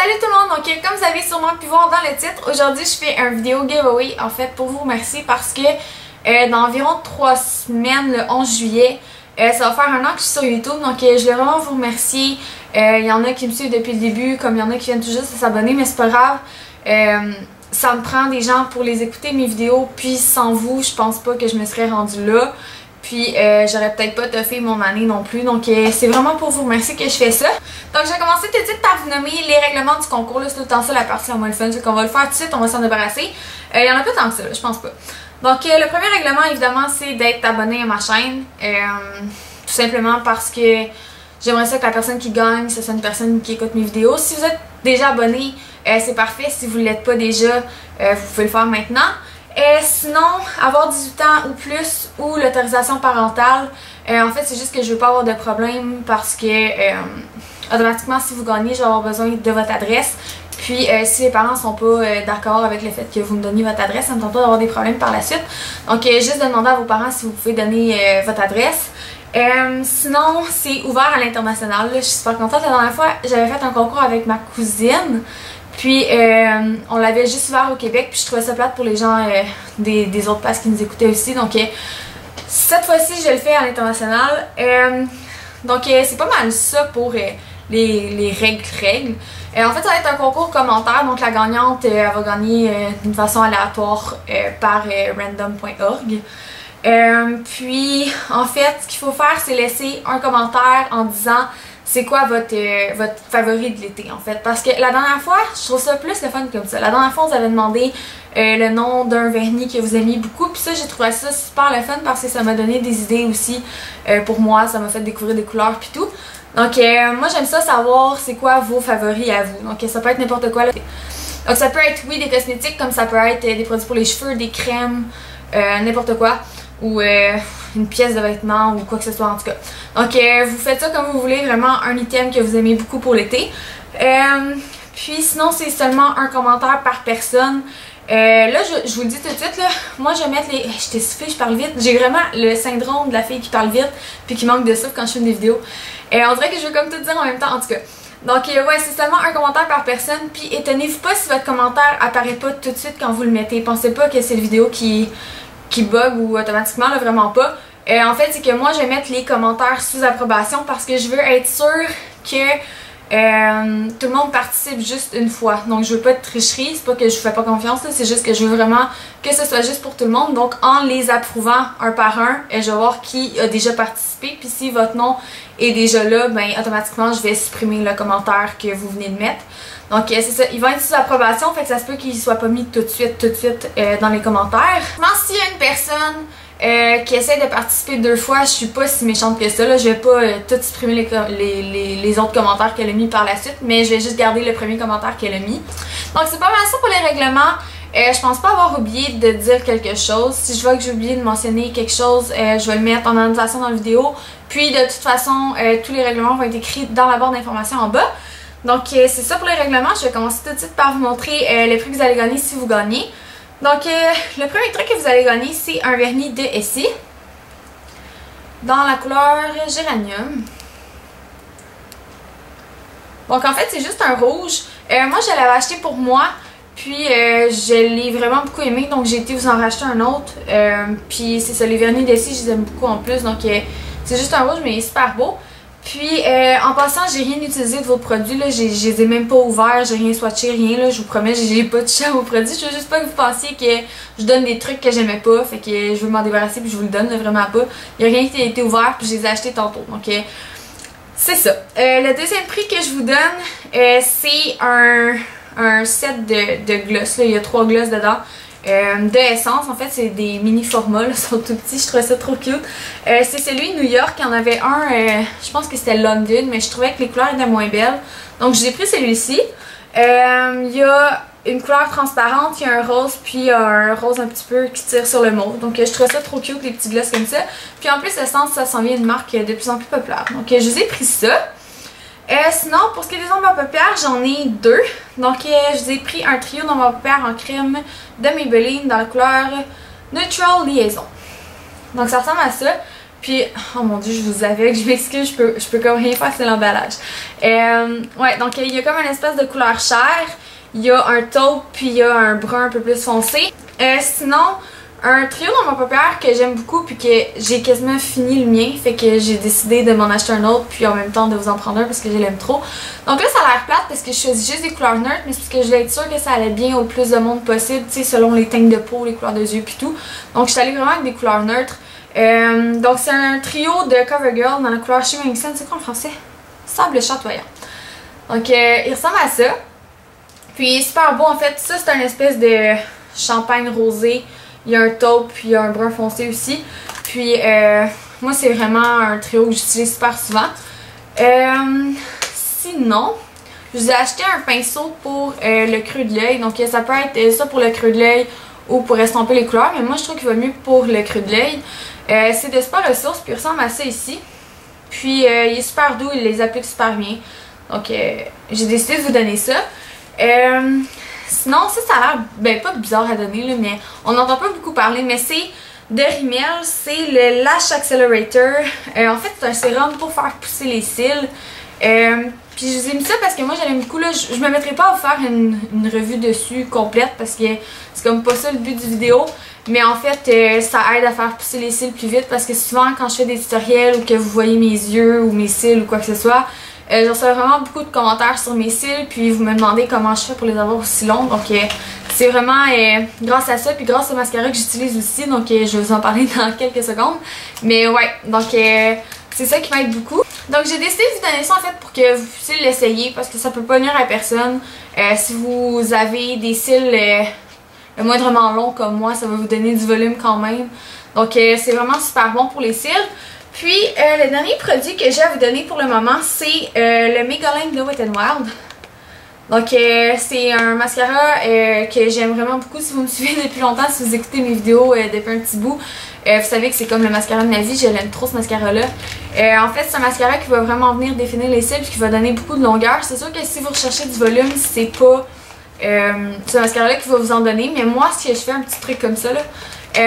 Salut tout le monde, donc comme vous avez sûrement pu voir dans le titre, aujourd'hui je fais une vidéo giveaway en fait pour vous remercier parce que dans environ 3 semaines, le 11 juillet, ça va faire un an que je suis sur YouTube, donc je voulais vraiment vous remercier. Il y en a qui me suivent depuis le début, comme il y en a qui viennent tout juste de s'abonner, mais c'est pas grave. Ça me prend des gens pour les écouter mes vidéos, puis sans vous, je pense pas que je me serais rendue là. Puis j'aurais peut-être pas toffé mon année non plus, donc c'est vraiment pour vous remercier que je fais ça. Donc je vais commencer tout de suite par vous nommer les règlements du concours, c'est tout le temps ça la partie la moins fun, c'est qu'on va le faire tout de suite, on va s'en débarrasser. Il y en a pas tant que ça, je pense pas. Donc le premier règlement évidemment c'est d'être abonné à ma chaîne, tout simplement parce que j'aimerais ça que la personne qui gagne, ce soit une personne qui écoute mes vidéos. Si vous êtes déjà abonné, c'est parfait, si vous ne l'êtes pas déjà, vous pouvez le faire maintenant. Sinon, avoir 18 ans ou plus ou l'autorisation parentale, en fait c'est juste que je veux pas avoir de problème parce que automatiquement si vous gagnez je vais avoir besoin de votre adresse. Puis si les parents sont pas d'accord avec le fait que vous me donniez votre adresse, ça me tente pas d'avoir des problèmes par la suite. Donc juste demander à vos parents si vous pouvez donner votre adresse. Sinon c'est ouvert à l'international, je suis super contente. La dernière fois j'avais fait un concours avec ma cousine. Puis on l'avait juste ouvert au Québec, puis je trouvais ça plate pour les gens des autres places qui nous écoutaient aussi. Donc cette fois-ci je le fais à l'international. Donc c'est pas mal ça pour les règles. En fait ça va être un concours commentaire, donc la gagnante elle va gagner d'une façon aléatoire par random.org. Puis en fait ce qu'il faut faire c'est laisser un commentaire en disant c'est quoi votre favori de l'été en fait. Parce que la dernière fois, je trouve ça plus le fun comme ça. La dernière fois, on vous avait demandé le nom d'un vernis que vous aimiez beaucoup. Puis ça, j'ai trouvé ça super le fun parce que ça m'a donné des idées aussi pour moi. Ça m'a fait découvrir des couleurs puis tout. Donc moi, j'aime ça savoir c'est quoi vos favoris à vous. Donc ça peut être n'importe quoi là. Donc ça peut être, oui, des cosmétiques comme ça peut être des produits pour les cheveux, des crèmes, n'importe quoi. Ou une pièce de vêtement ou quoi que ce soit en tout cas. Donc vous faites ça comme vous voulez, vraiment un item que vous aimez beaucoup pour l'été. Puis sinon c'est seulement un commentaire par personne. Là je vous le dis tout de suite là, moi je vais mettre les... Je t'ai soufflé, je parle vite. J'ai vraiment le syndrome de la fille qui parle vite puis qui manque de souffle quand je fais des vidéos. On dirait que je veux comme tout dire en même temps en tout cas. Donc ouais, c'est seulement un commentaire par personne. Puis étonnez-vous pas si votre commentaire apparaît pas tout de suite quand vous le mettez. Pensez pas que c'est une vidéo qui bug ou automatiquement, là, vraiment pas. En fait, c'est que moi, je vais mettre les commentaires sous approbation parce que je veux être sûre que tout le monde participe juste une fois. Donc, je veux pas de tricherie, c'est pas que je vous fais pas confiance, c'est juste que je veux vraiment que ce soit juste pour tout le monde. Donc, en les approuvant un par un, je vais voir qui a déjà participé. Puis si votre nom est déjà là, ben automatiquement, je vais supprimer le commentaire que vous venez de mettre. Donc c'est ça, ils vont être sous approbation, fait que ça se peut qu'ils ne soient pas mis tout de suite dans les commentaires. Maintenant, s'il y a une personne qui essaie de participer 2 fois, je suis pas si méchante que ça, là. Je vais pas tout supprimer les autres commentaires qu'elle a mis par la suite, mais je vais juste garder le premier commentaire qu'elle a mis. Donc c'est pas mal ça pour les règlements. Je pense pas avoir oublié de dire quelque chose. Si je vois que j'ai oublié de mentionner quelque chose, je vais le mettre en annotation dans la vidéo. Puis de toute façon, tous les règlements vont être écrits dans la barre d'informations en bas. Donc c'est ça pour les règlements. Je vais commencer tout de suite par vous montrer les prix que vous allez gagner si vous gagnez. Donc le premier truc que vous allez gagner c'est un vernis de Essie dans la couleur Géranium. Donc en fait c'est juste un rouge. Moi je l'avais acheté pour moi. Puis je l'ai vraiment beaucoup aimé, donc j'ai été vous en racheter un autre. Puis c'est ça, les vernis d'Essie je les aime beaucoup en plus. Donc c'est juste un rouge mais il est super beau. Puis en passant, j'ai rien utilisé de vos produits, là, je les ai même pas ouverts, j'ai rien swatché, rien, là, je vous promets, j'ai pas touché à vos produits. Je veux juste pas que vous pensiez que je donne des trucs que j'aimais pas, fait que je veux m'en débarrasser puis je vous le donne, là, vraiment pas. Il y a rien qui a été ouvert puis je les ai achetés tantôt, donc c'est ça. Le deuxième prix que je vous donne, c'est un set de gloss, là, il y a 3 gloss dedans. De Essence, en fait c'est des mini formats, ils sont tout petits, je trouvais ça trop cute. C'est celui de New York, il y en avait un, je pense que c'était London, mais je trouvais que les couleurs étaient moins belles. Donc j'ai pris celui-ci. Il y a une couleur transparente, il y a un rose, puis un rose un petit peu qui tire sur le mauve. Donc je trouvais ça trop cute, les petits gloss comme ça. Puis en plus Essence, ça s'en vient une marque de plus en plus populaire. Donc je vous ai pris ça. Sinon, pour ce qui est des ombres à paupières, j'en ai 2. Donc, je vous ai pris un trio d'ombres à paupières en crème de Maybelline dans la couleur Neutral Liaison. Donc, ça ressemble à ça. Puis, oh mon dieu, je vous avais, je m'excuse, je peux comme rien faire, c'est l'emballage. Ouais, donc il y a comme une espèce de couleur chair. Il y a un taupe, puis il y a un brun un peu plus foncé. Sinon, un trio dans ma paupière que j'aime beaucoup, puis que j'ai quasiment fini le mien. Fait que j'ai décidé de m'en acheter un autre, puis en même temps de vous en prendre un parce que je l'aime trop. Donc là, ça a l'air plate parce que je choisis juste des couleurs neutres, mais c'est parce que je voulais être sûre que ça allait bien au plus de monde possible, tu sais, selon les teintes de peau, les couleurs de yeux, puis tout. Donc je suis allée vraiment avec des couleurs neutres. Donc c'est un trio de CoverGirl dans la couleur Shimmering Sun. C'est quoi en français? Sable chatoyant. Donc il ressemble à ça. Puis super beau en fait. Ça c'est un espèce de champagne rosé. Il y a un taupe puis il y a un brun foncé aussi. Puis moi c'est vraiment un trio que j'utilise super souvent. Sinon, je vous ai acheté un pinceau pour le creux de l'œil. Donc ça peut être ça pour le creux de l'œil ou pour estomper les couleurs. Mais moi je trouve qu'il va mieux pour le creux de l'œil. C'est de Super Ressources, puis il ressemble à ça ici. Puis il est super doux, il les applique super bien. Donc j'ai décidé de vous donner ça. Sinon, ça a l'air, ben pas bizarre à donner, là, mais on n'entend pas beaucoup parler, mais c'est de Rimmel, c'est le Lash Accelerator. En fait, c'est un sérum pour faire pousser les cils. Puis je vous ai mis ça parce que moi j'aime beaucoup, là, je me mettrai pas à vous faire une revue dessus complète parce que c'est comme pas ça le but du vidéo. Mais en fait, ça aide à faire pousser les cils plus vite parce que souvent quand je fais des tutoriels ou que vous voyez mes yeux ou mes cils ou quoi que ce soit, je reçois vraiment beaucoup de commentaires sur mes cils puis vous me demandez comment je fais pour les avoir aussi longs. Donc c'est vraiment grâce à ça puis grâce au mascara que j'utilise aussi. Donc je vais vous en parler dans quelques secondes. Mais ouais, donc c'est ça qui m'aide beaucoup. Donc j'ai décidé de vous donner ça en fait pour que vous puissiez l'essayer parce que ça peut pas nuire à personne. Si vous avez des cils le moindrement long comme moi, ça va vous donner du volume quand même. Donc c'est vraiment super bon pour les cils. Puis le dernier produit que j'ai à vous donner pour le moment, c'est le Maybelline Glow Wet n Wild. Donc c'est un mascara que j'aime vraiment beaucoup. Si vous me suivez depuis longtemps, si vous écoutez mes vidéos depuis un petit bout, vous savez que c'est comme le mascara de ma vie. Je l'aime trop ce mascara là. En fait c'est un mascara qui va vraiment venir définir les cils et qui va donner beaucoup de longueur. C'est sûr que si vous recherchez du volume, c'est pas ce mascara là qui va vous en donner. Mais moi si je fais un petit truc comme ça là,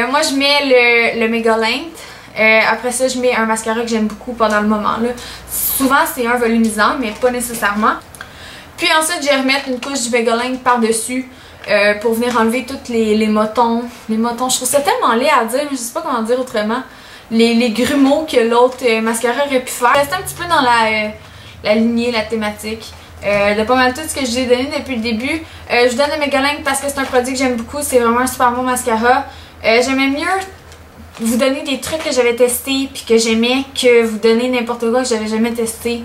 moi je mets le Maybelline. Après ça je mets un mascara que j'aime beaucoup pendant le moment là. Souvent c'est un volumisant mais pas nécessairement. Puis ensuite je vais remettre une couche du Maybelline par dessus pour venir enlever tous les motons. Les motons, je trouve ça tellement laid à dire mais je sais pas comment dire autrement. Les grumeaux que l'autre mascara aurait pu faire. Rester un petit peu dans la lignée, la thématique. De pas mal tout ce que je vous ai donné depuis le début. Je vous donne le Maybelline parce que c'est un produit que j'aime beaucoup. C'est vraiment un super bon mascara. J'aimais mieux vous donner des trucs que j'avais testés puis que j'aimais que vous donner n'importe quoi que j'avais jamais testé.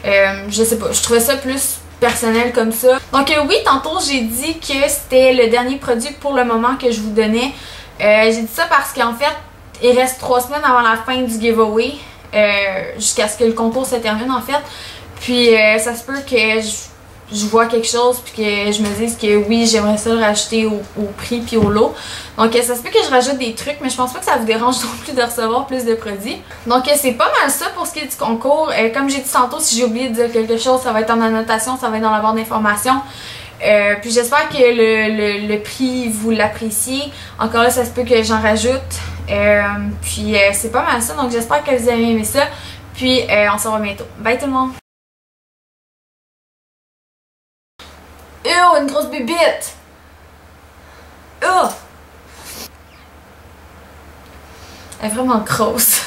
Je sais pas, je trouvais ça plus personnel comme ça. Donc oui, tantôt j'ai dit que c'était le dernier produit pour le moment que je vous donnais. J'ai dit ça parce qu'en fait, il reste 3 semaines avant la fin du giveaway. Jusqu'à ce que le concours se termine en fait. Puis ça se peut que je vois quelque chose puis que je me dise que oui, j'aimerais ça le racheter au prix puis au lot. Donc ça se peut que je rajoute des trucs, mais je pense pas que ça vous dérange non plus de recevoir plus de produits. Donc c'est pas mal ça pour ce qui est du concours. Comme j'ai dit tantôt, si j'ai oublié de dire quelque chose, ça va être en annotation, ça va être dans la barre d'informations. Puis j'espère que le prix, vous l'appréciez. Encore là, ça se peut que j'en rajoute. Puis c'est pas mal ça, donc j'espère que vous avez aimé ça. Puis on se revoit bientôt. Bye tout le monde! Oh, une grosse bébite! Oh! Elle est vraiment grosse.